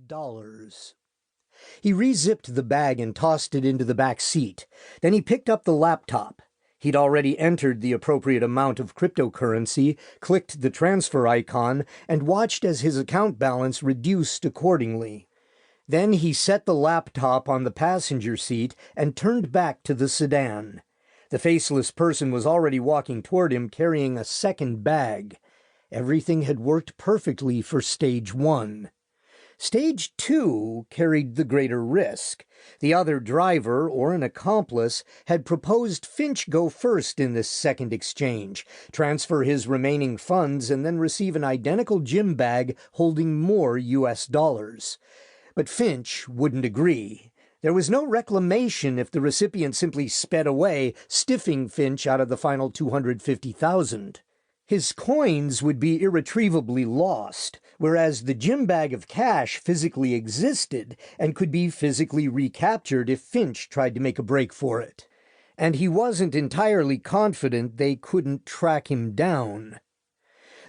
$100. He re-zipped the bag and tossed it into the back seat. Then he picked up the laptop. He'd already entered the appropriate amount of cryptocurrency, clicked the transfer icon, and watched as his account balance reduced accordingly. Then he set the laptop on the passenger seat and turned back to the sedan. The faceless person was already walking toward him, carrying a second bag. Everything had worked perfectly for Stage 1. Stage 2 carried the greater risk. The other driver, or an accomplice, had proposed Finch go first in this second exchange, transfer his remaining funds, and then receive an identical gym bag holding more US dollars. But Finch wouldn't agree. There was no reclamation if the recipient simply sped away, stiffing Finch out of the final $250,000. His coins would be irretrievably lost, whereas the gym bag of cash physically existed and could be physically recaptured if Finch tried to make a break for it. And he wasn't entirely confident they couldn't track him down.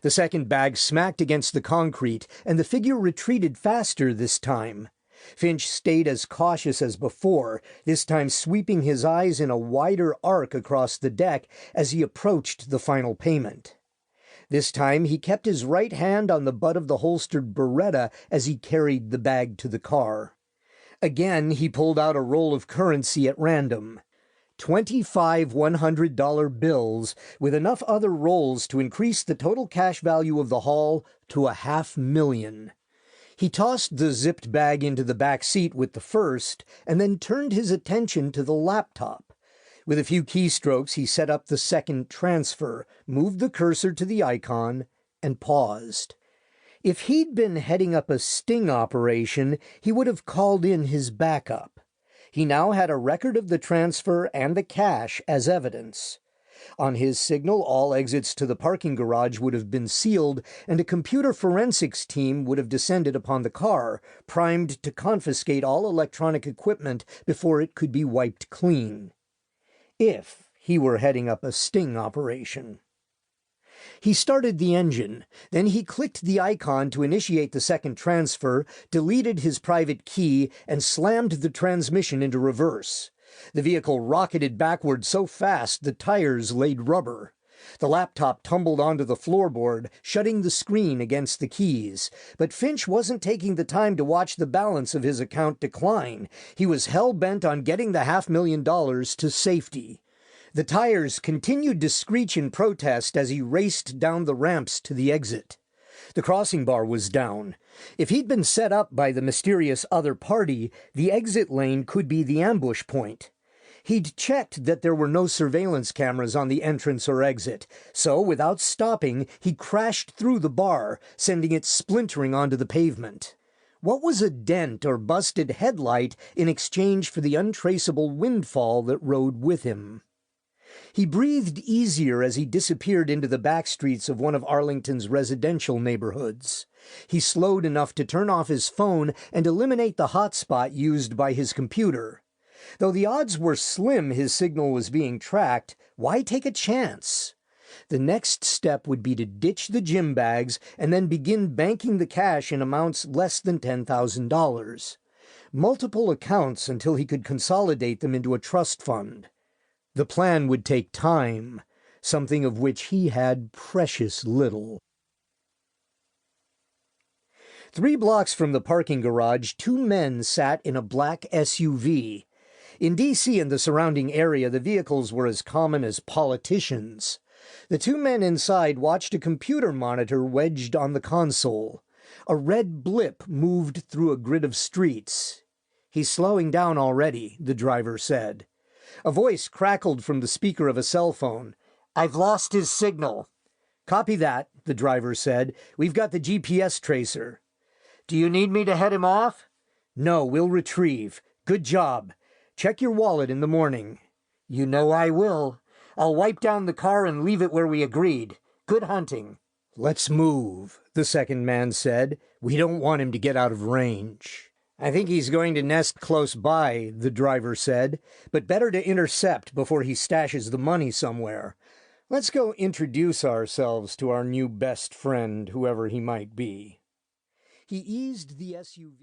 The second bag smacked against the concrete, and the figure retreated faster this time. Finch stayed as cautious as before, this time sweeping his eyes in a wider arc across the deck as he approached the final payment. This time he kept his right hand on the butt of the holstered Beretta as he carried the bag to the car. Again he pulled out a roll of currency at random. 25 $100 bills, with enough other rolls to increase the total cash value of the haul to $500,000. He tossed the zipped bag into the back seat with the first, and then turned his attention to the laptop. With a few keystrokes, he set up the second transfer, moved the cursor to the icon, and paused. If he'd been heading up a sting operation, he would have called in his backup. He now had a record of the transfer and the cash as evidence. On his signal, all exits to the parking garage would have been sealed, and a computer forensics team would have descended upon the car, primed to confiscate all electronic equipment before it could be wiped clean. If he were heading up a sting operation. He started the engine, then he clicked the icon to initiate the second transfer, deleted his private key, and slammed the transmission into reverse. The vehicle rocketed backward so fast the tires laid rubber. The laptop tumbled onto the floorboard, shutting the screen against the keys. But Finch wasn't taking the time to watch the balance of his account decline. He was hell-bent on getting the $500,000 to safety. The tires continued to screech in protest as he raced down the ramps to the exit. The crossing bar was down. If he'd been set up by the mysterious other party, the exit lane could be the ambush point. He'd checked that there were no surveillance cameras on the entrance or exit, so without stopping, he crashed through the bar, sending it splintering onto the pavement. What was a dent or busted headlight in exchange for the untraceable windfall that rode with him? He breathed easier as he disappeared into the back streets of one of Arlington's residential neighborhoods. He slowed enough to turn off his phone and eliminate the hotspot used by his computer. Though the odds were slim his signal was being tracked, why take a chance? The next step would be to ditch the gym bags and then begin banking the cash in amounts less than $10,000. Multiple accounts until he could consolidate them into a trust fund. The plan would take time, something of which he had precious little. 3 blocks from the parking garage, 2 men sat in a black SUV. In D.C. and the surrounding area, the vehicles were as common as politicians. The 2 men inside watched a computer monitor wedged on the console. A red blip moved through a grid of streets. "He's slowing down already," the driver said. A voice crackled from the speaker of a cell phone. "I've lost his signal." "Copy that," the driver said. "We've got the GPS tracer." "Do you need me to head him off?" "No, we'll retrieve. Good job. Check your wallet in the morning." "You know I will. I'll wipe down the car and leave it where we agreed. Good hunting." "Let's move," the second man said. "We don't want him to get out of range." "I think he's going to nest close by," the driver said, "but better to intercept before he stashes the money somewhere. Let's go introduce ourselves to our new best friend, whoever he might be." He eased the SUV.